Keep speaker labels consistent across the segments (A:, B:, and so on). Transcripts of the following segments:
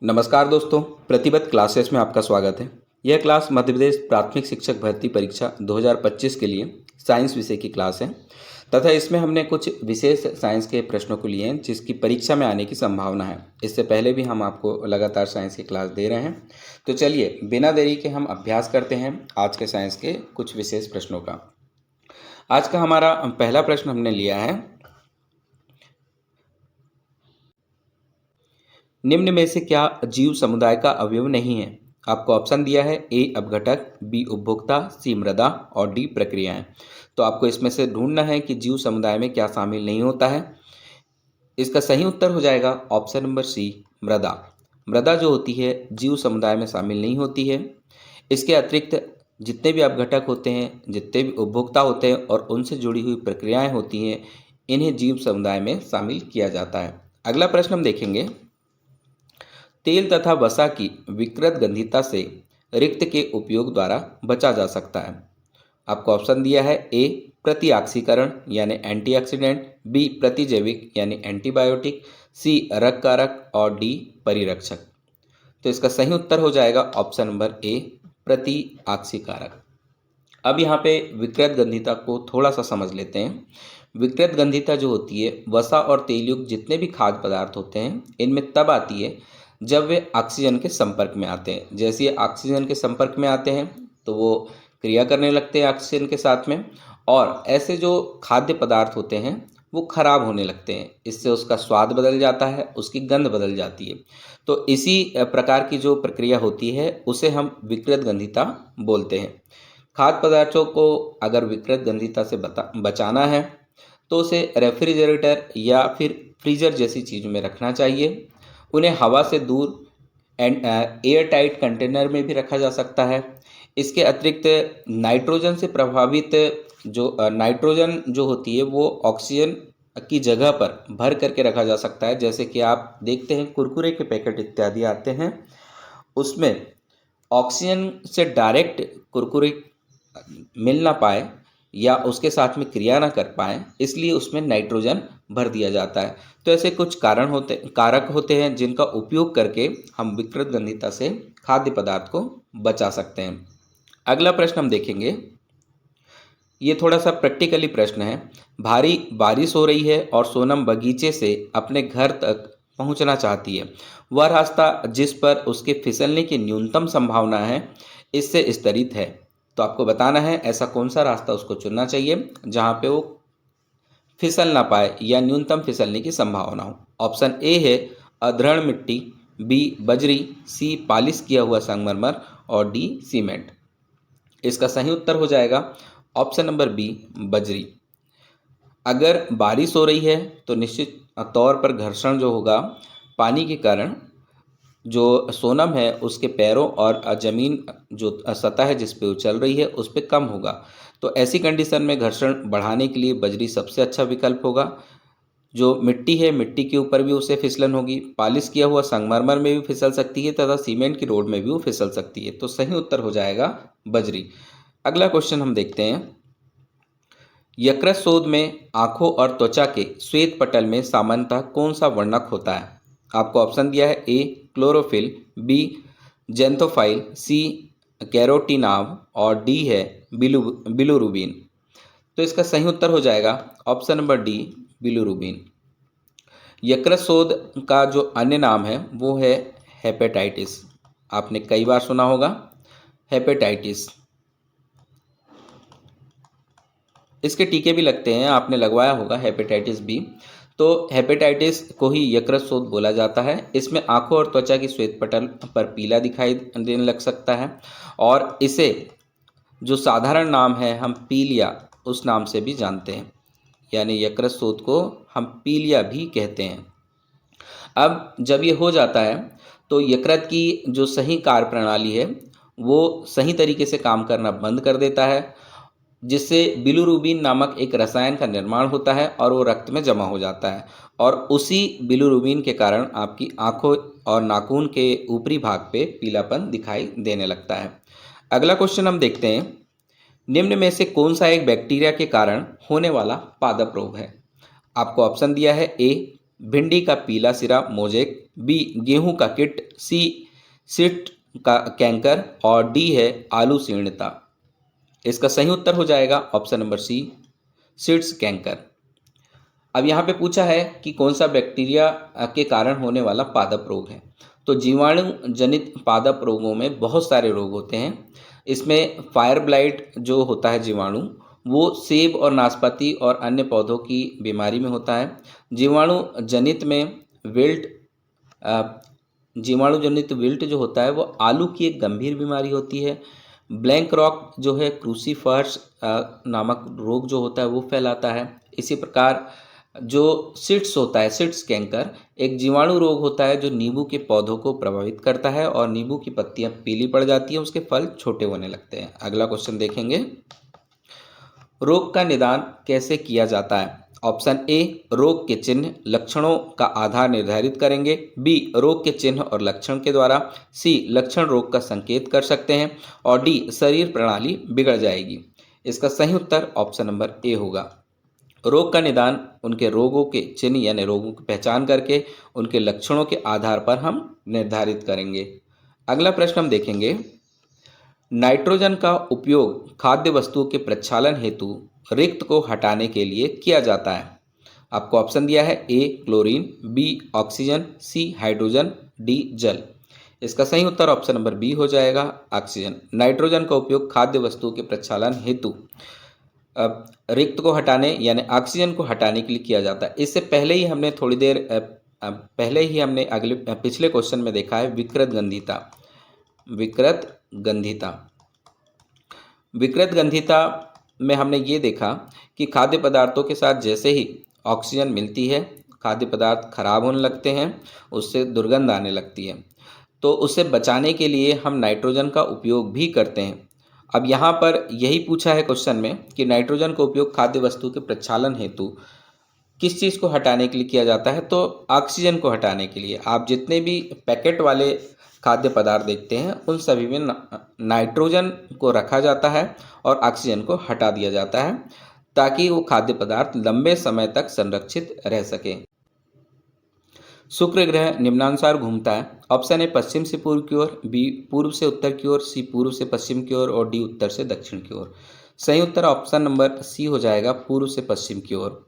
A: नमस्कार दोस्तों, प्रतिबद्ध क्लासेस में आपका स्वागत है। यह क्लास मध्य प्रदेश प्राथमिक शिक्षक भर्ती परीक्षा 2025 के लिए साइंस विषय की क्लास है तथा इसमें हमने कुछ विशेष साइंस के प्रश्नों को लिए हैं जिसकी परीक्षा में आने की संभावना है। इससे पहले भी हम आपको लगातार साइंस की क्लास दे रहे हैं। तो चलिए बिना देरी के हम अभ्यास करते हैं आज के साइंस के कुछ विशेष प्रश्नों का। आज का हमारा पहला प्रश्न हमने लिया है, निम्न में से क्या जीव समुदाय का अवयव नहीं है। आपको ऑप्शन दिया है ए अपघटक, बी उपभोक्ता, सी मृदा और डी प्रक्रियाएं। तो आपको इसमें से ढूंढना है कि जीव समुदाय में क्या शामिल नहीं होता है। इसका सही उत्तर हो जाएगा ऑप्शन नंबर सी, मृदा। मृदा जो होती है जीव समुदाय में शामिल नहीं होती है। इसके अतिरिक्त जितने भी अपघटक होते हैं, जितने भी उपभोक्ता होते हैं और उनसे जुड़ी हुई प्रक्रियाएं होती हैं, इन्हें जीव समुदाय में शामिल किया जाता है। अगला प्रश्न हम देखेंगे, तेल तथा वसा की विकृत गंधिता से रिक्त के उपयोग द्वारा बचा जा सकता है। आपको ऑप्शन दिया है ए प्रतिऑक्सीकरण यानी एंटीऑक्सीडेंट, बी प्रतिजैविक यानी एंटीबायोटिक, सी रक्त कारक और डी परिरक्षक। तो इसका सही उत्तर हो जाएगा ऑप्शन नंबर ए प्रतिऑक्सीकारक। अब यहाँ पे विकृत गंधिता को थोड़ा सा समझ लेते हैं। विकृत गंधिता जो होती है वसा और तेल युक्त जितने भी खाद्य पदार्थ होते हैं इनमें तब आती है जब वे ऑक्सीजन के संपर्क में आते हैं। जैसे ये ऑक्सीजन के संपर्क में आते हैं तो वो क्रिया करने लगते हैं ऑक्सीजन के साथ में, और ऐसे जो खाद्य पदार्थ होते हैं वो खराब होने लगते हैं। इससे उसका स्वाद बदल जाता है, उसकी गंध बदल जाती है। तो इसी प्रकार की जो प्रक्रिया होती है उसे हम विकृत गंधिता बोलते हैं। खाद्य पदार्थों को अगर विकृत गंधिता से बचाना है तो उसे रेफ्रिजरेटर या फिर फ्रीजर जैसी चीज़ में रखना चाहिए। उन्हें हवा से दूर एयर टाइट कंटेनर में भी रखा जा सकता है। इसके अतिरिक्त नाइट्रोजन से प्रभावित नाइट्रोजन जो होती है वो ऑक्सीजन की जगह पर भर करके रखा जा सकता है। जैसे कि आप देखते हैं कुरकुरे के पैकेट इत्यादि आते हैं, उसमें ऑक्सीजन से डायरेक्ट कुरकुरे मिल ना पाए या उसके साथ में क्रिया ना कर पाए, इसलिए उसमें नाइट्रोजन भर दिया जाता है। तो ऐसे कुछ कारक होते हैं जिनका उपयोग करके हम विकृत गंधिता से खाद्य पदार्थ को बचा सकते हैं। अगला प्रश्न हम देखेंगे, ये थोड़ा सा प्रैक्टिकली प्रश्न है। भारी बारिश हो रही है और सोनम बगीचे से अपने घर तक पहुंचना चाहती है। वह रास्ता जिस पर उसके फिसलने की न्यूनतम संभावना है इससे स्तरित है। तो आपको बताना है ऐसा कौन सा रास्ता उसको चुनना चाहिए जहाँ पे वो फिसल ना पाए या न्यूनतम फिसलने की संभावना हो। ऑप्शन ए है अधृढ़ मिट्टी, बी बजरी, सी पालिश किया हुआ संगमरमर और डी सीमेंट। इसका सही उत्तर हो जाएगा ऑप्शन नंबर बी बजरी। अगर बारिश हो रही है तो निश्चित तौर पर घर्षण जो होगा पानी के कारण जो सोनम है उसके पैरों और ज़मीन जो सतह है जिस पे वो चल रही है उस पे कम होगा। तो ऐसी कंडीशन में घर्षण बढ़ाने के लिए बजरी सबसे अच्छा विकल्प होगा। जो मिट्टी है मिट्टी के ऊपर भी उससे फिसलन होगी, पालिश किया हुआ संगमरमर में भी फिसल सकती है तथा सीमेंट की रोड में भी वो फिसल सकती है। तो सही उत्तर हो जाएगा बजरी। अगला क्वेश्चन हम देखते हैं, यकृत शोध में आंखों और त्वचा के श्वेत पटल में सामान्यतः कौन सा वर्णक होता है। आपको ऑप्शन दिया है ए क्लोरोफिल, बी जेंथोफाइल, सी कैरोटीनाव और डी है बिलुरुबिन। तो इसका सही उत्तर हो जाएगा ऑप्शन नंबर डी बिलुरुबिन। यकृत शोध का जो अन्य नाम है वो है हेपेटाइटिस। आपने कई बार सुना होगा हेपेटाइटिस। इसके टीके भी लगते हैं, आपने लगवाया होगा हेपेटाइटिस बी। तो हेपेटाइटिस को ही यकृत शोथ बोला जाता है। इसमें आंखों और त्वचा की श्वेत पटल पर पीला दिखाई देने लग सकता है और इसे जो साधारण नाम है हम पीलिया उस नाम से भी जानते हैं, यानी यकृत शोथ को हम पीलिया भी कहते हैं। अब जब ये हो जाता है तो यकृत की जो सही कार्य प्रणाली है वो सही तरीके से काम करना बंद कर देता है, जिससे बिलुरुबिन नामक एक रसायन का निर्माण होता है और वो रक्त में जमा हो जाता है और उसी बिलुरुबिन के कारण आपकी आंखों और नाखून के ऊपरी भाग पे पीलापन दिखाई देने लगता है। अगला क्वेश्चन हम देखते हैं, निम्न में से कौन सा एक बैक्टीरिया के कारण होने वाला पादप रोग है। आपको ऑप्शन दिया है ए भिंडी का पीला सिरा मोजेक, बी गेहूं का किट, सी सिट का कैंकर और डी है आलू सीर्णता। इसका सही उत्तर हो जाएगा option number C, citrus canker. अब यहाँ पे पूछा है कि कौन सा बैक्टीरिया के कारण होने वाला पादप रोग है। तो जीवाणु जनित पादप रोगों में बहुत सारे रोग होते हैं। इसमें फायर ब्लाइट जो होता है जीवाणु, वो सेब और नाशपाती और अन्य पौधों की बीमारी में होता है। जीवाणु जनित में विल्ट जीवाणु जनित विल्ट जो होता है वो आलू की एक गंभीर बीमारी होती है। ब्लैंक रॉक जो है क्रूसीफर्स नामक रोग जो होता है वो फैलाता है। इसी प्रकार जो सिट्स होता है, सिट्स कैंकर, एक जीवाणु रोग होता है जो नींबू के पौधों को प्रभावित करता है और नींबू की पत्तियां पीली पड़ जाती हैं, उसके फल छोटे होने लगते हैं। अगला क्वेश्चन देखेंगे, रोग का निदान कैसे किया जाता है। ऑप्शन ए, रोग के चिन्ह लक्षणों का आधार निर्धारित करेंगे, बी रोग के चिन्ह और लक्षण के द्वारा, सी लक्षण रोग का संकेत कर सकते हैं और डी शरीर प्रणाली बिगड़ जाएगी। इसका सही उत्तर ऑप्शन नंबर ए होगा। रोग का निदान उनके रोगों के चिन्ह यानी रोगों की पहचान करके उनके लक्षणों के आधार पर हम निर्धारित करेंगे। अगला प्रश्न हम देखेंगे, नाइट्रोजन का उपयोग खाद्य वस्तुओं के प्रक्षालन हेतु रिक्त को हटाने के लिए किया जाता है। आपको ऑप्शन दिया है, ए chlorine, B oxygen, C hydrogen, D जल। इसका सही उत्तर ऑप्शन नंबर बी हो जाएगा, ऑक्सीजन। नाइट्रोजन का उपयोग खाद्य वस्तुओं के प्रक्षालन हेतु रिक्त को हटाने यानी ऑक्सीजन को हटाने के लिए किया जाता है। इससे पहले ही हमने थोड़ी देर पहले ही हमने पिछले क्वेश्चन में देखा है विकृत गंधिता। विकृत गंधिता में हमने ये देखा कि खाद्य पदार्थों के साथ जैसे ही ऑक्सीजन मिलती है, खाद्य पदार्थ खराब होने लगते हैं, उससे दुर्गंध आने लगती है। तो उससे बचाने के लिए हम नाइट्रोजन का उपयोग भी करते हैं। अब यहाँ पर यही पूछा है क्वेश्चन में कि नाइट्रोजन का उपयोग खाद्य वस्तु के प्रक्षालन हेतु किस चीज़ को हटाने के लिए किया जाता है, तो ऑक्सीजन को हटाने के लिए। आप जितने भी पैकेट वाले खाद्य पदार्थ देखते हैं उन सभी में नाइट्रोजन को रखा जाता है और ऑक्सीजन को हटा दिया जाता है ताकि वो खाद्य पदार्थ लंबे समय तक संरक्षित रह सके। शुक्र ग्रह निम्नानुसार घूमता है। ऑप्शन ए पश्चिम से पूर्व की ओर, बी पूर्व से उत्तर की ओर, सी पूर्व से पश्चिम की ओर और डी उत्तर से दक्षिण की ओर। सही उत्तर ऑप्शन नंबर सी हो जाएगा, पूर्व से पश्चिम की ओर।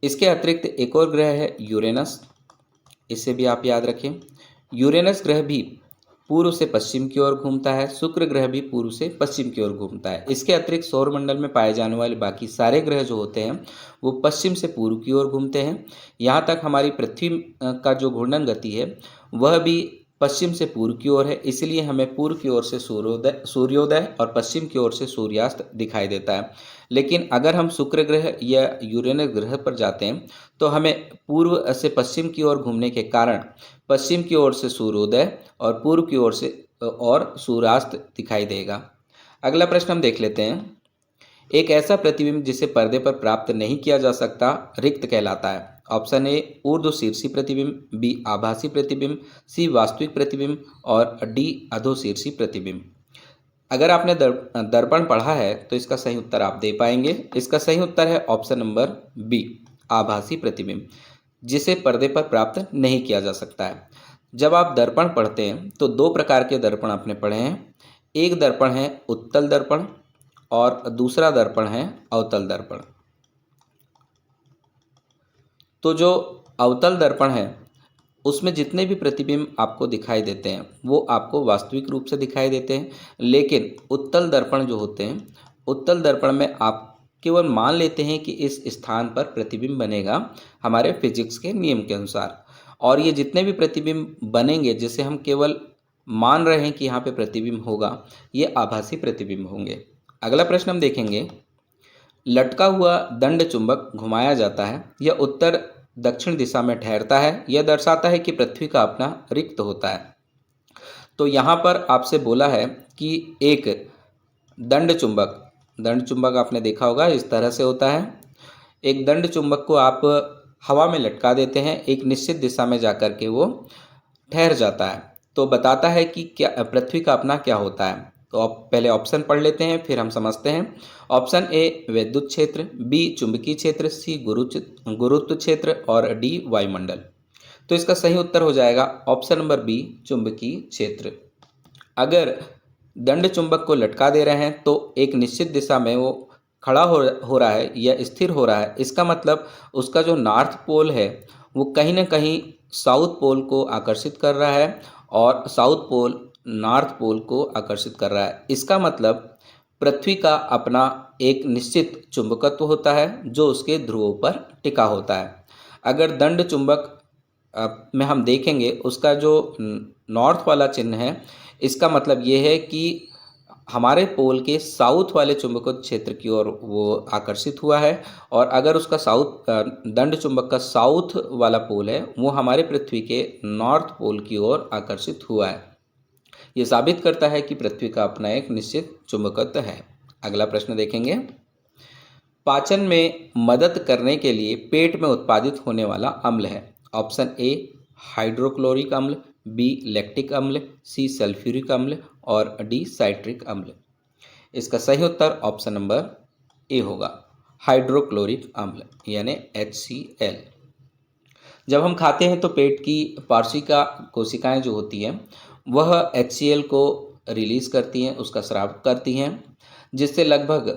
A: इसके अतिरिक्त एक और ग्रह है यूरेनस, इसे भी आप याद रखें। यूरेनस ग्रह भी पूर्व से पश्चिम की ओर घूमता है। शुक्र ग्रह भी पूर्व से पश्चिम की ओर घूमता है। इसके अतिरिक्त सौरमंडल में पाए जाने वाले बाकी सारे ग्रह जो होते हैं वो पश्चिम से पूर्व की ओर घूमते हैं। यहाँ तक हमारी पृथ्वी का जो घूर्णन गति है वह भी पश्चिम से पूर्व की ओर है, इसलिए हमें पूर्व की ओर से सूर्योदय और पश्चिम की ओर से सूर्यास्त दिखाई देता है। लेकिन अगर हम शुक्र ग्रह या यूरेनस ग्रह पर जाते हैं तो हमें पूर्व से पश्चिम की ओर घूमने के कारण पश्चिम की ओर से सूर्योदय और पूर्व की ओर से और सूर्यास्त दिखाई देगा। अगला प्रश्न हम देख लेते हैं, एक ऐसा प्रतिबिंब जिसे पर्दे पर प्राप्त नहीं किया जा सकता रिक्त कहलाता है। ऑप्शन ए ऊर्ध्वशीर्षी प्रतिबिंब, बी आभासी प्रतिबिंब, सी वास्तविक प्रतिबिंब और डी अधोशीर्षी प्रतिबिंब। अगर आपने दर्पण पढ़ा है तो इसका सही उत्तर आप दे पाएंगे। इसका सही उत्तर है ऑप्शन नंबर बी, आभासी प्रतिबिंब, जिसे पर्दे पर प्राप्त नहीं किया जा सकता है। जब आप दर्पण पढ़ते हैं तो दो प्रकार के दर्पण आपने पढ़े हैं। एक दर्पण है उत्तल दर्पण और दूसरा दर्पण है अवतल दर्पण। तो जो अवतल दर्पण है उसमें जितने भी प्रतिबिंब आपको दिखाई देते हैं वो आपको वास्तविक रूप से दिखाई देते हैं, लेकिन उत्तल दर्पण जो होते हैं, उत्तल दर्पण में आप केवल मान लेते हैं कि इस स्थान पर प्रतिबिंब बनेगा हमारे फिजिक्स के नियम के अनुसार, और ये जितने भी प्रतिबिंब बनेंगे जिसे हम केवल मान रहे हैं कि यहाँ पे प्रतिबिंब होगा, ये आभासी प्रतिबिंब होंगे। अगला प्रश्न हम देखेंगे, लटका हुआ दंड चुंबक घुमाया जाता है, यह उत्तर दक्षिण दिशा में ठहरता है, यह दर्शाता है कि पृथ्वी का अपना रिक्त होता है। तो यहाँ पर आपसे बोला है कि एक दंड चुंबक आपने देखा होगा इस तरह से होता है। एक दंड चुंबक को आप हवा में लटका देते हैं, एक निश्चित दिशा में जाकर के वो ठहर जाता है। तो बताता है कि क्या पृथ्वी का अपना क्या होता है। तो आप पहले ऑप्शन पढ़ लेते हैं फिर हम समझते हैं। ऑप्शन ए विद्युत क्षेत्र, बी चुंबकीय क्षेत्र, सी गुरुत्व क्षेत्र और डी वायुमंडल। तो इसका सही उत्तर हो जाएगा ऑप्शन नंबर बी चुंबकीय क्षेत्र। अगर दंड चुंबक को लटका दे रहे हैं तो एक निश्चित दिशा में वो खड़ा हो रहा है या स्थिर हो रहा है, इसका मतलब उसका जो नॉर्थ पोल है वो कहीं ना कहीं साउथ पोल को आकर्षित कर रहा है और साउथ पोल नॉर्थ पोल को आकर्षित कर रहा है। इसका मतलब पृथ्वी का अपना एक निश्चित चुंबकत्व होता है जो उसके ध्रुवों पर टिका होता है। अगर दंड चुंबक में हम देखेंगे उसका जो नॉर्थ वाला चिन्ह है, इसका मतलब ये है कि हमारे पोल के साउथ वाले चुंबकीय क्षेत्र की ओर वो आकर्षित हुआ है, और अगर उसका दंड चुंबक का साउथ वाला पोल है वो हमारे पृथ्वी के नॉर्थ पोल की ओर आकर्षित हुआ है। ये साबित करता है कि पृथ्वी का अपना एक निश्चित चुंबकत्व है। अगला प्रश्न देखेंगे। पाचन में मदद करने के लिए पेट में उत्पादित होने वाला अम्ल है। ऑप्शन ए हाइड्रोक्लोरिक अम्ल, बी लैक्टिक अम्ल, सी सल्फ्यूरिक अम्ल और डी साइट्रिक अम्ल। इसका सही उत्तर ऑप्शन नंबर ए होगा, हाइड्रोक्लोरिक अम्ल यानी HCl। जब हम खाते हैं तो पेट की पार्श्विका कोशिकाएं जो होती हैं वह HCl को रिलीज करती हैं, उसका स्राव करती हैं, जिससे लगभग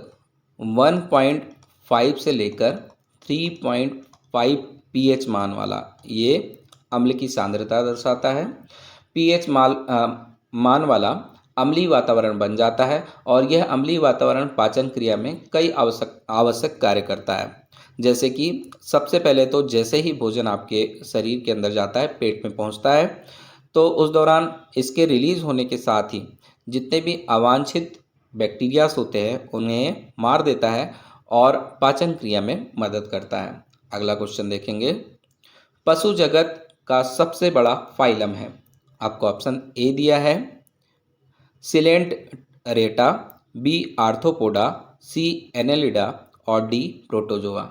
A: 1.5 से लेकर 3.5 pH मान वाला ये अम्ल की सांद्रता दर्शाता है। pH मान वाला अम्लीय वातावरण बन जाता है और यह अम्लीय वातावरण पाचन क्रिया में कई आवश्यक कार्य करता है। जैसे कि सबसे पहले तो जैसे ही भोजन आपके शरीर के अंदर जाता है, पेट में पहुंचता है, तो उस दौरान इसके रिलीज होने के साथ ही जितने भी अवांछित बैक्टीरियाज होते हैं उन्हें मार देता है और पाचन क्रिया में मदद करता है। अगला क्वेश्चन देखेंगे। पशु जगत का सबसे बड़ा फाइलम है। आपको ऑप्शन ए दिया है सिलेंट रेटा, बी आर्थ्रोपोडा, सी एनेलिडा और डी प्रोटोजोआ।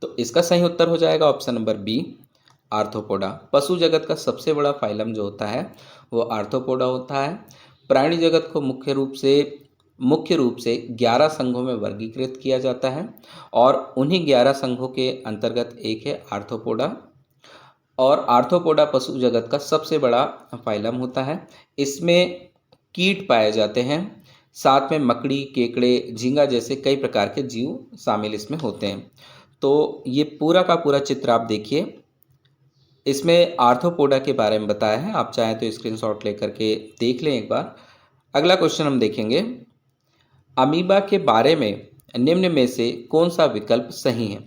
A: तो इसका सही उत्तर हो जाएगा ऑप्शन नंबर बी आर्थ्रोपोडा। पशु जगत का सबसे बड़ा फाइलम जो होता है वो आर्थ्रोपोडा होता है। प्राणी जगत को मुख्य रूप से 11 संघों में वर्गीकृत किया जाता है और उन्हीं 11 संघों के अंतर्गत एक है आर्थ्रोपोडा, और आर्थ्रोपोडा पशु जगत का सबसे बड़ा फाइलम होता है। इसमें कीट पाए जाते हैं, साथ में मकड़ी, केकड़े, झींगा जैसे कई प्रकार के जीव शामिल इसमें होते हैं। तो ये पूरा का पूरा चित्र आप देखिए, इसमें आर्थ्रोपोडा के बारे में बताया है, आप चाहें तो स्क्रीनशॉट लेकर के देख लें एक बार। अगला क्वेश्चन हम देखेंगे। अमीबा के बारे में निम्न में से कौन सा विकल्प सही है।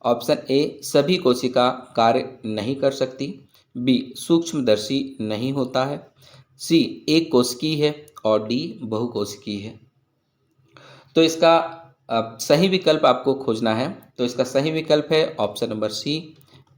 A: ऑप्शन ए सभी कोशिका कार्य नहीं कर सकती, बी सूक्ष्मदर्शी नहीं होता है, सी एक कोशिकीय है और डी बहुकोशिकीय है। तो इसका सही विकल्प आपको खोजना है, तो इसका सही विकल्प है ऑप्शन नंबर सी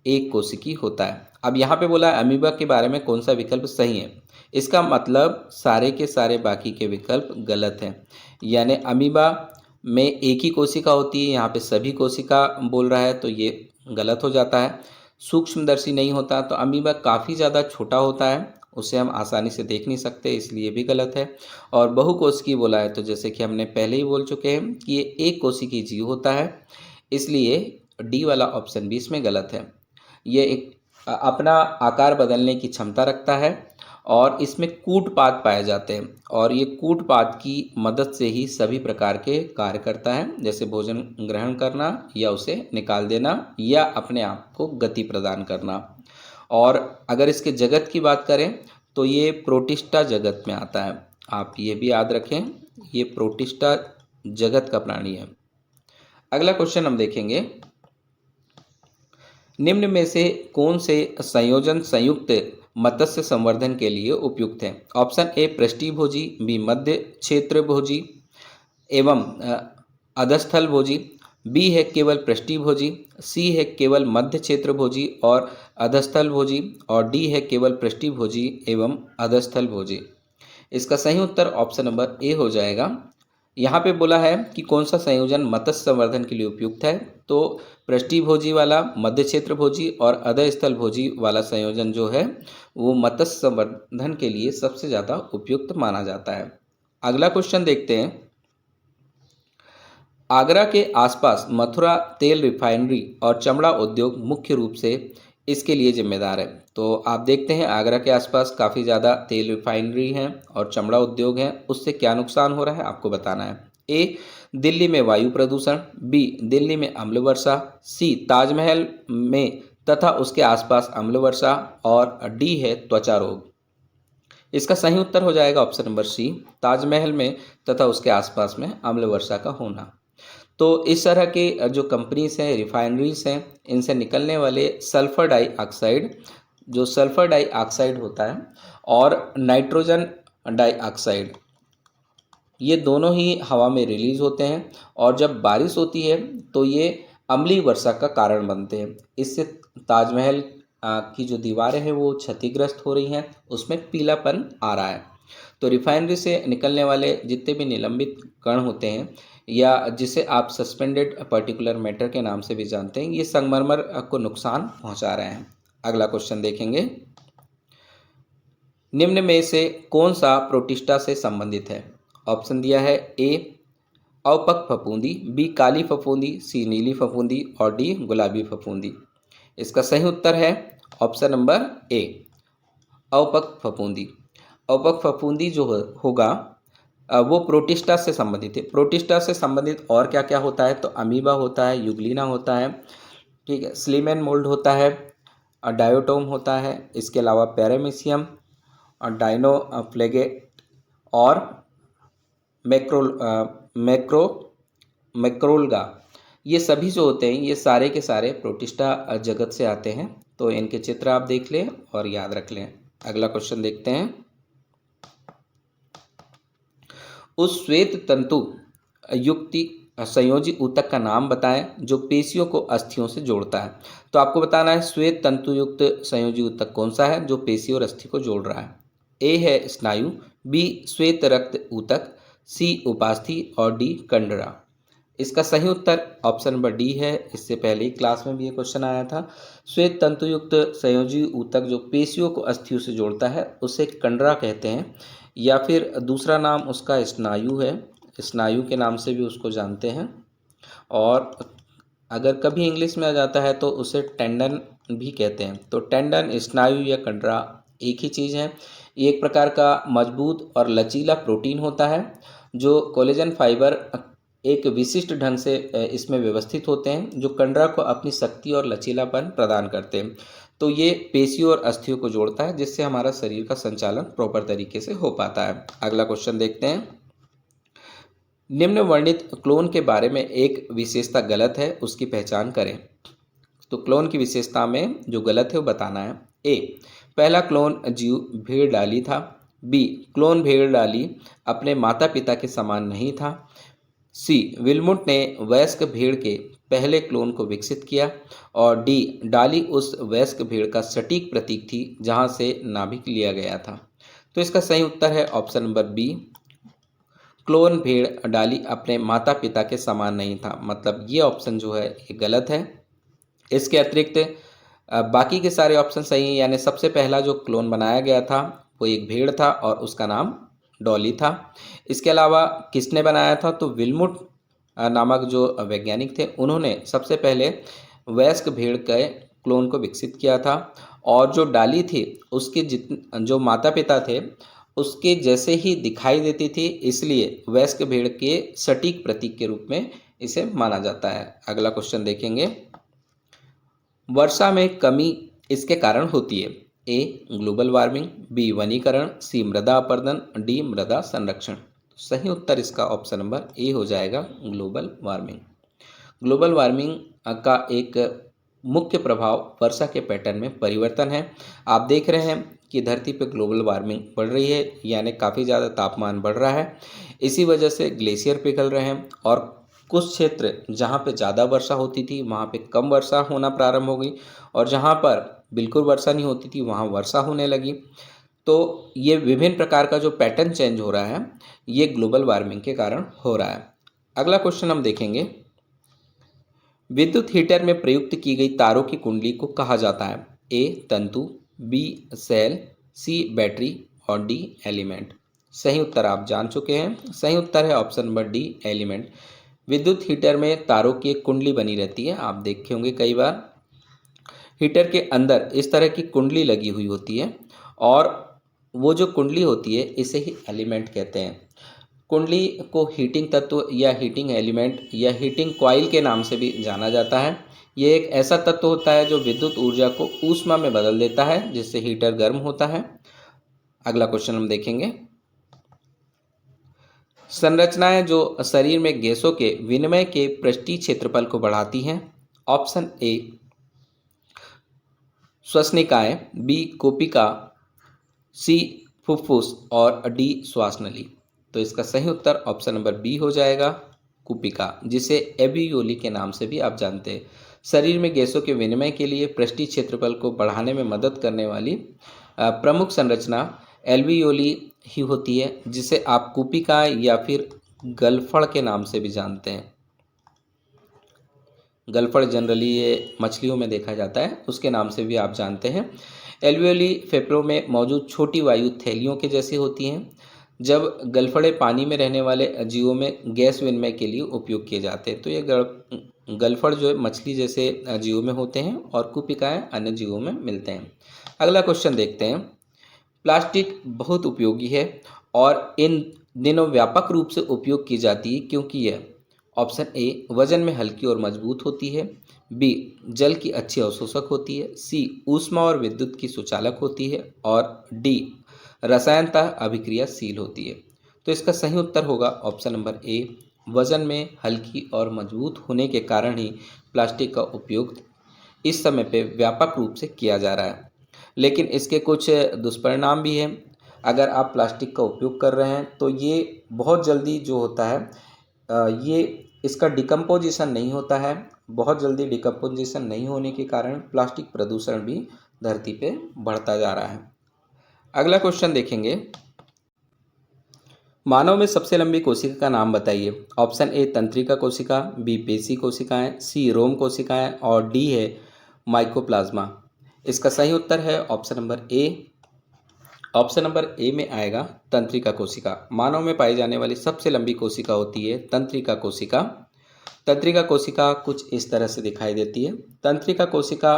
A: एक कोशिकीय होता है। अब यहाँ पे बोला है अमीबा के बारे में कौन सा विकल्प सही है, इसका मतलब सारे के सारे बाकी के विकल्प गलत हैं। यानी अमीबा में एक ही कोशिका होती है, यहाँ पे सभी कोशिका बोल रहा है तो ये गलत हो जाता है। सूक्ष्मदर्शी नहीं होता, तो अमीबा काफ़ी ज़्यादा छोटा होता है, उसे हम आसानी से देख नहीं सकते, इसलिए भी गलत है। और बहुकोशिकीय बोला है तो जैसे कि हमने पहले ही बोल चुके हैं कि ये एक कोशिकीय जीव होता है, इसलिए डी वाला ऑप्शन भी इसमें गलत है। ये एक अपना आकार बदलने की क्षमता रखता है और इसमें कूटपाद पाए जाते हैं, और ये कूटपाद की मदद से ही सभी प्रकार के कार्य करता है, जैसे भोजन ग्रहण करना या उसे निकाल देना या अपने आप को गति प्रदान करना। और अगर इसके जगत की बात करें तो ये प्रोटिस्टा जगत में आता है, आप ये भी याद रखें, ये प्रोटिस्टा जगत का प्राणी है। अगला क्वेश्चन हम देखेंगे। निम्न में से कौन से संयोजन संयुक्त मत्स्य संवर्धन के लिए उपयुक्त है। ऑप्शन ए पृष्ठभोजी, बी मध्य क्षेत्र भोजी एवं अधस्थल भोजी, बी है केवल पृष्ठभोजी, सी है केवल मध्य क्षेत्र भोजी और अधस्थल भोजी और डी है केवल पृष्ठभोजी एवं अधस्थल भोजी। इसका सही उत्तर ऑप्शन नंबर ए हो जाएगा। यहाँ पे बोला है कि कौन सा संयोजन मत्स्य संवर्धन के लिए उपयुक्त है, तो पृष्ठभोजी वाला, मध्य क्षेत्र भोजी और अधस्थल भोजी वाला संयोजन जो है वो मत्स्य संवर्धन के लिए सबसे ज़्यादा उपयुक्त माना जाता है। अगला क्वेश्चन देखते हैं। आगरा के आसपास मथुरा तेल रिफाइनरी और चमड़ा उद्योग मुख्य रूप से इसके लिए जिम्मेदार है। तो आप देखते हैं आगरा के आसपास काफ़ी ज़्यादा तेल रिफाइनरी हैं और चमड़ा उद्योग हैं, उससे क्या नुकसान हो रहा है आपको बताना है। ए, दिल्ली में वायु प्रदूषण, बी, दिल्ली में अम्ल वर्षा, सी, ताजमहल में तथा उसके आसपास अम्ल वर्षा, और डी है त्वचा रोग। इसका सही उत्तर हो जाएगा ऑप्शन नंबर सी, ताजमहल में तथा उसके आसपास में अम्ल वर्षा का होना। तो इस तरह के जो कंपनीज हैं, रिफाइनरीज हैं, इनसे निकलने वाले सल्फर डाइऑक्साइड, जो सल्फर डाइऑक्साइड होता है, और नाइट्रोजन डाइऑक्साइड, ये दोनों ही हवा में रिलीज होते हैं और जब बारिश होती है तो ये अम्लीय वर्षा का कारण बनते हैं। इससे ताजमहल की जो दीवारें हैं वो क्षतिग्रस्त हो रही हैं, उसमें पीलापन आ रहा है। तो रिफाइनरी से निकलने वाले जितने भी निलंबित कण होते हैं, या जिसे आप सस्पेंडेड पर्टिकुलर मैटर के नाम से भी जानते हैं, ये संगमरमर को नुकसान पहुंचा रहे हैं। अगला क्वेश्चन देखेंगे। निम्न में से कौन सा प्रोटिस्टा से संबंधित है? ऑप्शन दिया है ए, अवपक फफूंदी, बी, काली फफूंदी, सी, नीली फफूंदी, और डी, गुलाबी फफूंदी। इसका सही उत्तर है ऑप्शन नंबर ए, अवपक फफूंदी। अवपक फफूंदी जो होगा वो प्रोटिस्टा से संबंधित है। प्रोटिस्टा से संबंधित और क्या क्या होता है? तो अमीबा होता है, यूग्लिना होता है, ठीक है, स्लीमेन मोल्ड होता है, डायोटोम होता है, इसके अलावा पैरामीशियम और डाइनोफ्लेगेट और मैक्रो मैक्रोल्गा, ये सभी जो होते हैं ये सारे के सारे प्रोटिस्टा जगत से आते हैं। तो इनके चित्र आप देख लें और याद रख लें। अगला क्वेश्चन देखते हैं। उस श्वेत तंतु युक्ति संयोजी ऊतक का नाम बताएं जो पेशियों को अस्थियों से जोड़ता है। तो आपको बताना है श्वेत तंतु युक्त संयोजी ऊतक कौन सा है जो पेशी और अस्थि को जोड़ रहा है। ए है स्नायु, बी श्वेत रक्त ऊतक, सी उपास्थि, और डी कंडरा। इसका सही उत्तर ऑप्शन नंबर डी है। इससे पहले ही क्लास में भी ये क्वेश्चन आया था। श्वेत तंतुयुक्त संयोजी ऊतक जो पेशियों को अस्थियों से जोड़ता है उसे कंडरा कहते हैं, या फिर दूसरा नाम उसका स्नायु है, स्नायु के नाम से भी उसको जानते हैं। और अगर कभी इंग्लिश में आ जाता है तो उसे टेंडन भी कहते हैं। तो टेंडन, स्नायु या कंडरा एक ही चीज़ है। ये एक प्रकार का मजबूत और लचीला प्रोटीन होता है जो कोलेजन फाइबर एक विशिष्ट ढंग से इसमें व्यवस्थित होते हैं, जो कंडरा को अपनी शक्ति और लचीलापन प्रदान करते हैं। तो ये पेशियों और अस्थियों को जोड़ता है जिससे हमारा शरीर का संचालन प्रॉपर तरीके से हो पाता है। अगला क्वेश्चन देखते हैं। निम्न वर्णित क्लोन के बारे में एक विशेषता गलत है, उसकी पहचान करें। तो क्लोन की विशेषता में जो गलत है वो बताना है। ए, पहला क्लोन जीव भेड़ डाली था। बी, क्लोन भेड़ डाली अपने माता पिता के समान नहीं था। सी, विल्मुट ने वयस्क भेड़ के पहले क्लोन को विकसित किया। और डी, डाली उस वयस्क भेड़ का सटीक प्रतीक थी जहां से नाभिक लिया गया था। तो इसका सही उत्तर है ऑप्शन नंबर बी, क्लोन भेड़ डाली अपने माता पिता के समान नहीं था। मतलब ये ऑप्शन जो है ये गलत है। इसके अतिरिक्त बाकी के सारे ऑप्शन सही हैं, यानी सबसे पहला जो क्लोन बनाया गया था वो एक भेड़ था और उसका नाम डॉली था। इसके अलावा किसने बनाया था? तो विल्मुट नामक जो वैज्ञानिक थे उन्होंने सबसे पहले वयस्क भेड़ के क्लोन को विकसित किया था। और जो डाली थी उसके जो माता पिता थे उसके जैसे ही दिखाई देती थी, इसलिए वयस्क भेड़ के सटीक प्रतीक के रूप में इसे माना जाता है। अगला क्वेश्चन देखेंगे। वर्षा में कमी इसके कारण होती है। ए, ग्लोबल वार्मिंग, बी, वनीकरण, सी, मृदा अपरदन, डी, मृदा संरक्षण। सही उत्तर इसका ऑप्शन नंबर ए हो जाएगा, ग्लोबल वार्मिंग। ग्लोबल वार्मिंग का एक मुख्य प्रभाव वर्षा के पैटर्न में परिवर्तन है। आप देख रहे हैं कि धरती पर ग्लोबल वार्मिंग बढ़ रही है, यानी काफ़ी ज़्यादा तापमान बढ़ रहा है। इसी वजह से ग्लेशियर पिघल रहे हैं और कुछ क्षेत्र जहाँ पे ज़्यादा वर्षा होती थी वहाँ पे कम वर्षा होना प्रारंभ हो गई, और जहाँ पर बिल्कुल वर्षा नहीं होती थी वहाँ वर्षा होने लगी। तो ये विभिन्न प्रकार का जो पैटर्न चेंज हो रहा है ये ग्लोबल वार्मिंग के कारण हो रहा है। अगला क्वेश्चन हम देखेंगे। विद्युत हीटर में प्रयुक्त की गई तारों की कुंडली को कहा जाता है। ए, तंतु, बी, सेल, सी, बैटरी, और डी, एलिमेंट। सही उत्तर आप जान चुके हैं। सही उत्तर है ऑप्शन नंबर डी, एलिमेंट। विद्युत हीटर में तारों की एक कुंडली बनी रहती है, आप देखे होंगे कई बार। हीटर के अंदर इस तरह की कुंडली लगी हुई होती है और वो जो कुंडली होती है इसे ही एलिमेंट कहते हैं। कुंडली को हीटिंग तत्व या हीटिंग एलिमेंट या हीटिंग कॉइल के नाम से भी जाना जाता है। ये एक ऐसा तत्व होता है जो विद्युत ऊर्जा को ऊष्मा में बदल देता है, जिससे हीटर गर्म होता है। अगला क्वेश्चन हम देखेंगे। संरचनाएं जो शरीर में गैसों के विनिमय के पृष्ठीय क्षेत्रफल को बढ़ाती हैं। ऑप्शन ए श्वसनिकाएं, बी कोपिका, सी फुफ्फुस और डी श्वास नली। तो इसका सही उत्तर ऑप्शन नंबर बी हो जाएगा, कुपिका, जिसे एल्वियोली के नाम से भी आप जानते हैं। शरीर में गैसों के विनिमय के लिए पृष्ठीय क्षेत्रफल को बढ़ाने में मदद करने वाली प्रमुख संरचना एल्वियोली ही होती है, जिसे आप कुपिका या फिर गलफड़ के नाम से भी जानते हैं। गलफड़ जनरली ये मछलियों में देखा जाता है, उसके नाम से भी आप जानते हैं। एल्वियोली फेफड़ों में मौजूद छोटी वायु थैलियों के जैसी होती हैं। जब गलफड़े पानी में रहने वाले जीवों में गैस विनिमय के लिए उपयोग किए जाते हैं, तो ये गलफड़ जो है मछली जैसे जीवों में होते हैं और कुपिकाएं अन्य जीवों में मिलते हैं। अगला क्वेश्चन देखते हैं। प्लास्टिक बहुत उपयोगी है और इन दिनों व्यापक रूप से उपयोग की जाती है क्योंकि यह ऑप्शन ए वजन में हल्की और मजबूत होती है, बी जल की अच्छी अवशोषक होती है, सी ऊष्मा और विद्युत की सुचालक होती है और डी रसायनतः अभिक्रियाशील होती है। तो इसका सही उत्तर होगा ऑप्शन नंबर ए, वजन में हल्की और मजबूत होने के कारण ही प्लास्टिक का उपयोग इस समय पे व्यापक रूप से किया जा रहा है। लेकिन इसके कुछ दुष्परिणाम भी हैं। अगर आप प्लास्टिक का उपयोग कर रहे हैं तो ये बहुत जल्दी जो होता है ये इसका डिकम्पोजिशन नहीं होता है। बहुत जल्दी डिकम्पोजिशन नहीं होने के कारण प्लास्टिक प्रदूषण भी धरती पे बढ़ता जा रहा है। अगला क्वेश्चन देखेंगे। मानव में सबसे लंबी कोशिका का नाम बताइए। ऑप्शन ए तंत्रिका कोशिका, बी पेशी कोशिकाएं, सी रोम कोशिकाएं और डी है माइकोप्लाज्मा। इसका सही उत्तर है option number A. Option number A में आएगा तंत्रिका कोशिका। मानव में पाई जाने वाली सबसे लंबी कोशिका होती है तंत्रिका कोशिका। तंत्रिका कोशिका कुछ इस तरह से दिखाई देती है। तंत्रिका कोशिका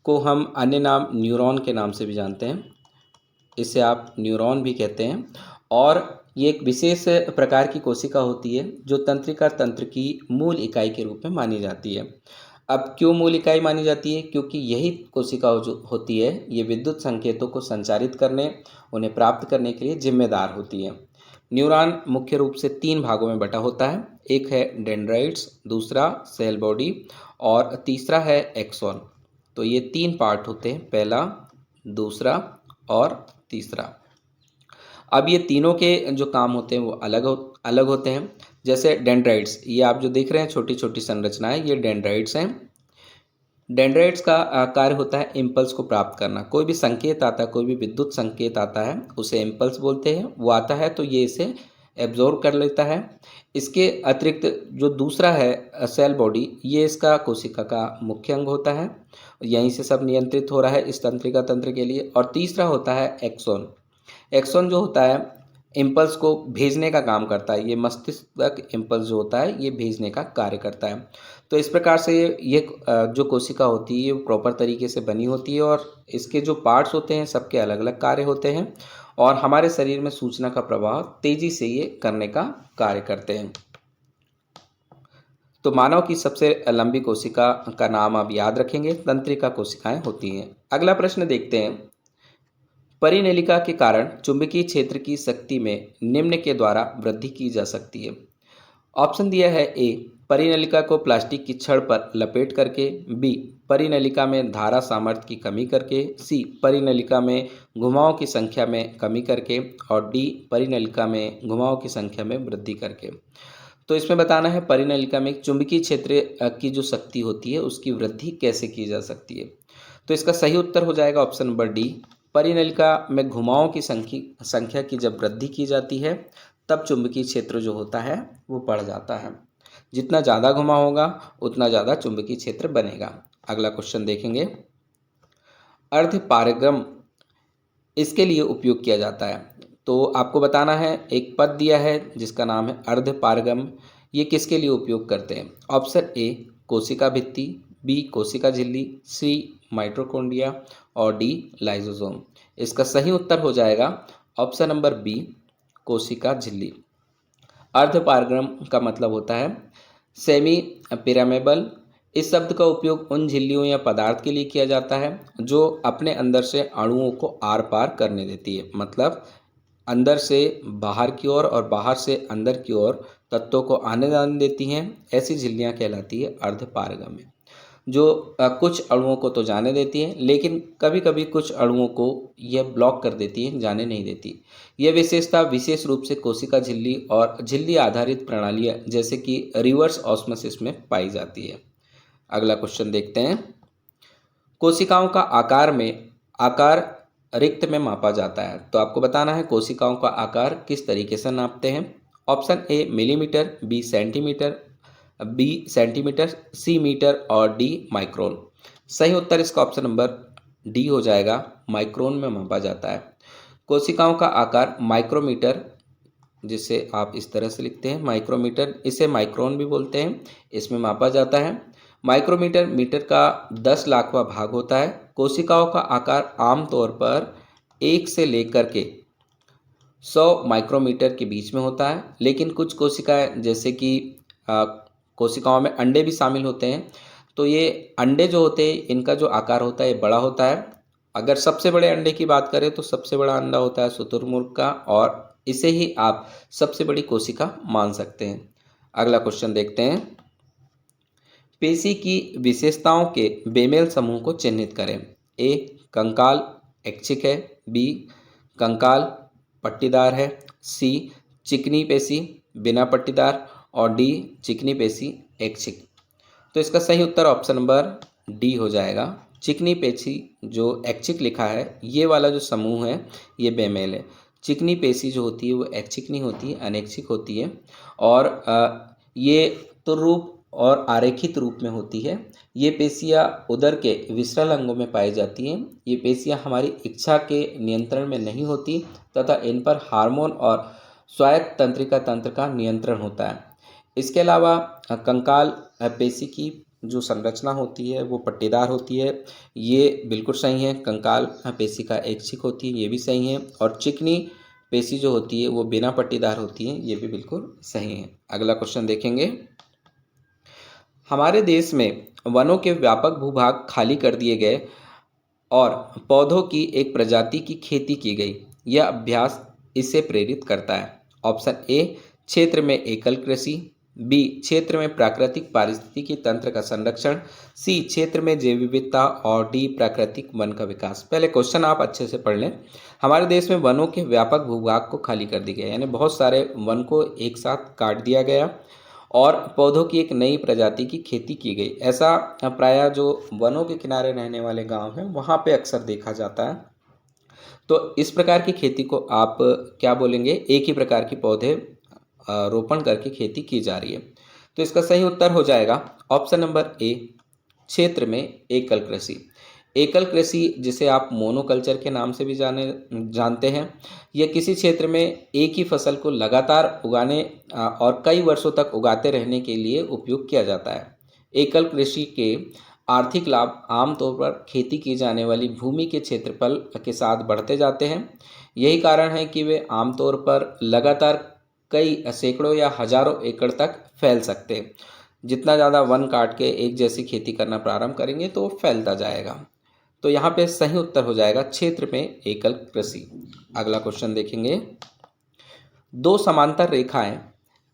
A: को हम अन्य नाम न्यूरॉन के नाम से भी जानते हैं, इसे आप न्यूरॉन भी कहते हैं। और ये एक विशेष प्रकार की कोशिका होती है जो तंत्रिका तंत्र की मूल इकाई के रूप में मानी जाती है। अब क्यों मूल इकाई मानी जाती है? क्योंकि यही कोशिका जो होती है ये विद्युत संकेतों को संचारित करने, उन्हें प्राप्त करने के लिए जिम्मेदार होती है। न्यूरॉन मुख्य रूप से 3 भागों में बटा होता है। एक है डेंड्राइट्स, दूसरा सेल बॉडी और तीसरा है एक्सॉन। तो ये 3 पार्ट होते हैं, पहला, दूसरा और तीसरा। अब ये तीनों के जो काम होते हैं वो अलग होते हैं। जैसे डेंड्राइट्स, ये आप जो देख रहे हैं छोटी छोटी संरचनाएं, ये डेंड्राइट्स हैं। डेंड्राइट्स का कार्य होता है इम्पल्स को प्राप्त करना। कोई भी संकेत आता है, कोई भी विद्युत संकेत आता है, उसे इम्पल्स बोलते हैं। वो आता है तो ये इसे एब्जॉर्ब कर लेता है। इसके अतिरिक्त जो दूसरा है सेल बॉडी, ये इसका कोशिका का मुख्य अंग होता है। यहीं से सब नियंत्रित हो रहा है इस तंत्रिका तंत्र के लिए। और तीसरा होता है एक्सॉन। एक्सॉन जो होता है इम्पल्स को भेजने का काम करता है। ये मस्तिष्क तक इम्पल्स जो होता है ये भेजने का कार्य करता है। तो इस प्रकार से ये जो कोशिका होती है ये प्रॉपर तरीके से बनी होती है और इसके जो पार्ट्स होते हैं सबके अलग अलग कार्य होते हैं और हमारे शरीर में सूचना का प्रवाह तेजी से ये करने का कार्य करते हैं। तो मानव की सबसे लंबी कोशिका का नाम आप याद रखेंगे, तंत्रिका कोशिकाएं होती हैं। अगला प्रश्न देखते हैं। परिनलिका के कारण चुंबकीय क्षेत्र की शक्ति में निम्न के द्वारा वृद्धि की जा सकती है। ऑप्शन दिया है ए परिनलिका को प्लास्टिक की छड़ पर लपेट करके, बी परिनलिका में धारा सामर्थ्य की कमी करके, सी परिनलिका में घुमावों की संख्या में कमी करके और डी परिनलिका में घुमावों की संख्या में वृद्धि करके। तो इसमें बताना है परिनलिका में चुंबकीय क्षेत्र की जो शक्ति होती है उसकी वृद्धि कैसे की जा सकती है। तो इसका सही उत्तर हो जाएगा ऑप्शन नंबर डी। परिनलिका में घुमावों की संख्या की जब वृद्धि की जाती है तब चुंबकीय क्षेत्र जो होता है वो बढ़ जाता है। जितना ज़्यादा घुमाव होगा उतना ज़्यादा चुंबकीय क्षेत्र बनेगा। अगला क्वेश्चन देखेंगे। अर्ध पारगम इसके लिए उपयोग किया जाता है। तो आपको बताना है, एक पद दिया है जिसका नाम है अर्धपारगम। ये किसके लिए उपयोग करते हैं? ऑप्शन ए कोशिका भित्ति, बी कोशिका झिल्ली, सी माइटोकॉन्ड्रिया और डी लाइसोसोम। इसका सही उत्तर हो जाएगा ऑप्शन नंबर बी कोशिका झिल्ली। अर्धपारगम का मतलब होता है सेमी पिरामेबल। इस शब्द का उपयोग उन झिल्लियों या पदार्थ के लिए किया जाता है जो अपने अंदर से अणुओं को आर पार करने देती है, मतलब अंदर से बाहर की ओर और बाहर से अंदर की ओर तत्वों को आने जाने देती हैं। ऐसी झिल्लियां कहलाती है अर्धपारगम्य, जो कुछ अणुओं को तो जाने देती है, लेकिन कभी कभी कुछ अणुओं को यह ब्लॉक कर देती है, जाने नहीं देती। यह विशेषता विशेष रूप से कोशिका झिल्ली और झिल्ली आधारित प्रणालियाँ जैसे कि रिवर्स ऑस्मोसिस में पाई जाती है। अगला क्वेश्चन देखते हैं। कोशिकाओं का आकार रिक्त में मापा जाता है, तो आपको बताना है कोशिकाओं का आकार किस तरीके से नापते हैं। Option A millimetre, B centimetre, C metre और डी माइक्रोन। सही उत्तर इसका ऑप्शन नंबर डी हो जाएगा, माइक्रोन में मापा जाता है। कोशिकाओं का आकार माइक्रोमीटर, जिसे आप इस तरह से लिखते हैं माइक्रोमीटर, इसे माइक्रोन भी बोलते हैं, इसमें मापा जाता है। माइक्रोमीटर मीटर का 10 लाखवां भाग होता है। कोशिकाओं का आकार आमतौर पर 1 से लेकर के 100 माइक्रोमीटर के बीच में होता है, लेकिन कुछ कोशिकाएं जैसे कि कोशिकाओं में अंडे भी शामिल होते हैं, तो ये अंडे जो होते हैं इनका जो आकार होता है ये बड़ा होता है। अगर सबसे बड़े अंडे की बात करें तो सबसे बड़ा अंडा होता है शुतुरमुर्ग का, और इसे ही आप सबसे बड़ी कोशिका मान सकते हैं। अगला क्वेश्चन देखते हैं। पेशी की विशेषताओं के बेमेल समूह को चिन्हित करें। ए कंकाल ऐच्छिक है, बी कंकाल पट्टीदार है, सी चिकनी पेशी बिना पट्टीदार और डी चिकनी पेशी ऐच्छिक। तो इसका सही उत्तर ऑप्शन नंबर डी हो जाएगा। चिकनी पेशी जो ऐच्छिक लिखा है, ये वाला जो समूह है ये बेमेल है। चिकनी पेशी जो होती है वो ऐच्छिक नहीं होती है, अनैच्छिक होती है, और ये तो रूप और आरेखित रूप में होती है। ये पेशियाँ उदर के विसरल अंगों में पाई जाती हैं। ये पेशियाँ हमारी इच्छा के नियंत्रण में नहीं होती तथा इन पर हार्मोन और स्वायत्त तंत्रिका तंत्र का नियंत्रण होता है। इसके अलावा कंकाल पेशी की जो संरचना होती है वो पट्टीदार होती है, ये बिल्कुल सही है। कंकाल पेशी का ऐच्छिक होती है, ये भी सही है। और चिकनी पेशी जो होती है वो बिना पट्टीदार होती है, ये भी बिल्कुल सही है। अगला क्वेश्चन देखेंगे। हमारे देश में वनों के व्यापक भूभाग खाली कर दिए गए और पौधों की एक प्रजाति की खेती की गई। यह अभ्यास इससे प्रेरित करता है। ऑप्शन ए क्षेत्र में एकल कृषि, बी क्षेत्र में प्राकृतिक पारिस्थितिकी तंत्र का संरक्षण, सी क्षेत्र में जैव विविधता और डी प्राकृतिक वन का विकास। पहले क्वेश्चन आप अच्छे से पढ़ लें। हमारे देश में वनों के व्यापक भूभाग को खाली कर दिया गया, यानी बहुत सारे वन को एक साथ काट दिया गया और पौधों की एक नई प्रजाति की खेती की गई। ऐसा प्रायः जो वनों के किनारे रहने वाले गांव हैं वहाँ पे अक्सर देखा जाता है। तो इस प्रकार की खेती को आप क्या बोलेंगे? एक ही प्रकार के पौधे रोपण करके खेती की जा रही है। तो इसका सही उत्तर हो जाएगा ऑप्शन नंबर ए क्षेत्र में एकल कृषि। एकल कृषि जिसे आप मोनोकल्चर के नाम से भी जानते हैं, यह किसी क्षेत्र में एक ही फसल को लगातार उगाने और कई वर्षों तक उगाते रहने के लिए उपयोग किया जाता है। एकल कृषि के आर्थिक लाभ आमतौर पर खेती की जाने वाली भूमि के क्षेत्रफल के साथ बढ़ते जाते हैं। यही कारण है कि वे आमतौर पर लगातार कई सैकड़ों या हजारों एकड़ तक फैल सकते हैं। जितना ज़्यादा वन काट के एक जैसी खेती करना प्रारंभ करेंगे तो फैलता जाएगा। तो यहाँ पे सही उत्तर हो जाएगा क्षेत्र में एकल कृषि। अगला क्वेश्चन देखेंगे। दो समांतर रेखाएं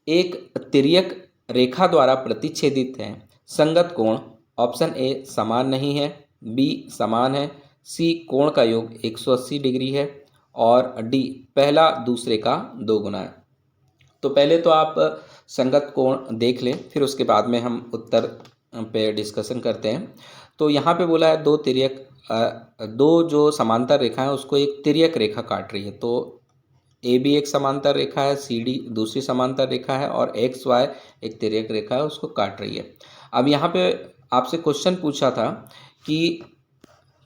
A: एक तिर्यक रेखा द्वारा प्रतिच्छेदित हैं। संगत कोण ऑप्शन ए समान नहीं है, बी समान है, सी कोण का योग 180 डिग्री है और डी पहला दूसरे का 2 गुना है। तो पहले तो आप संगत कोण देख लें, फिर उसके बाद में हम उत्तर पे डिस्कशन करते हैं। तो यहाँ पे बोला है दो जो समांतर रेखा है उसको एक तिर्यक रेखा काट रही है। तो ए बी एक समांतर रेखा है, सी डी दूसरी समांतर रेखा है और एक्स वाई एक तिर्यक रेखा है, उसको काट रही है। अब यहाँ पे आपसे क्वेश्चन पूछा था कि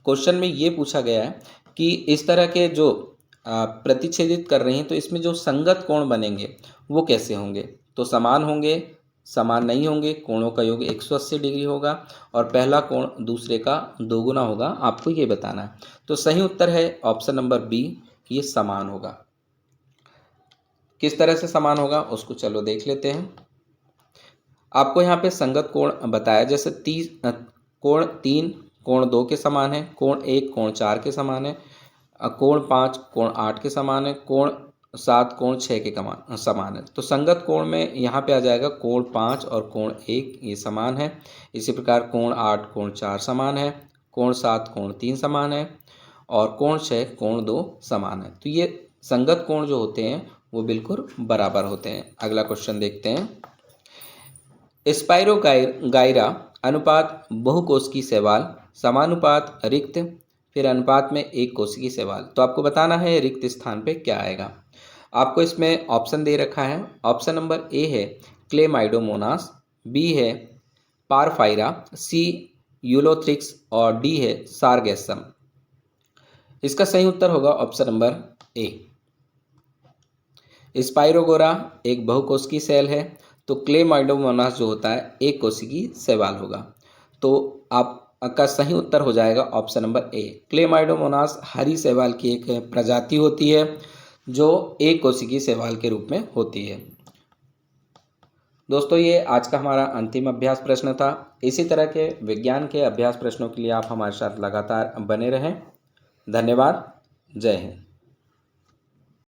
A: क्वेश्चन में ये पूछा गया है कि इस तरह के जो प्रतिच्छेदित कर रही हैं, तो इसमें जो संगत कोण बनेंगे वो कैसे होंगे? तो समान होंगे, समान नहीं होंगे, कोणों का योग 180 डिग्री होगा और पहला कोण दूसरे का दोगुना होगा, आपको ये बताना है। तो सही उत्तर है ऑप्शन नंबर बी, ये समान होगा। किस तरह से समान होगा उसको चलो देख लेते हैं। आपको यहाँ पे संगत कोण बताया, जैसे कोण 3 कोण 2 के समान है, कोण 1 कोण 4 के समान है, कोण 5 कोण 8 के समान है, कोण 7 कोण 6 के समान है। तो संगत कोण में यहाँ पे आ जाएगा कोण 5 और कोण 1 ये समान है। इसी प्रकार कोण 8 कोण 4 समान है, कोण 7 कोण 3 समान है और कोण 6 कोण 2 समान है। तो ये संगत कोण जो होते हैं वो बिल्कुल बराबर होते हैं। अगला क्वेश्चन देखते हैं। स्पाइरोगाइरा अनुपात बहुकोशिकीय शैवाल, समानुपात रिक्त, फिर अनुपात में एक कोशिकीय शैवाल। तो आपको बताना है रिक्त स्थान पे क्या आएगा। आपको इसमें ऑप्शन दे रखा है। ऑप्शन नंबर ए है क्लेमाइडोमोनास, बी है पारफाइरा, सी यूलोथ्रिक्स और डी है सारगेसम। इसका सही उत्तर होगा ऑप्शन नंबर ए। स्पाइरोगोरा एक बहुकोशिकीय सेल है, तो क्लेमाइडोमोनास जो होता है एक कोशिकीय शैवाल होगा। तो आपका सही उत्तर हो जाएगा ऑप्शन नंबर ए। क्लेमाइडोमोनास हरी शैवाल की एक प्रजाति होती है जो एक कोशिकीय शैवाल के रूप में होती है। दोस्तों, ये आज का हमारा अंतिम अभ्यास प्रश्न था। इसी तरह के विज्ञान के अभ्यास प्रश्नों के लिए आप हमारे साथ लगातार बने रहें। धन्यवाद। जय हिंद।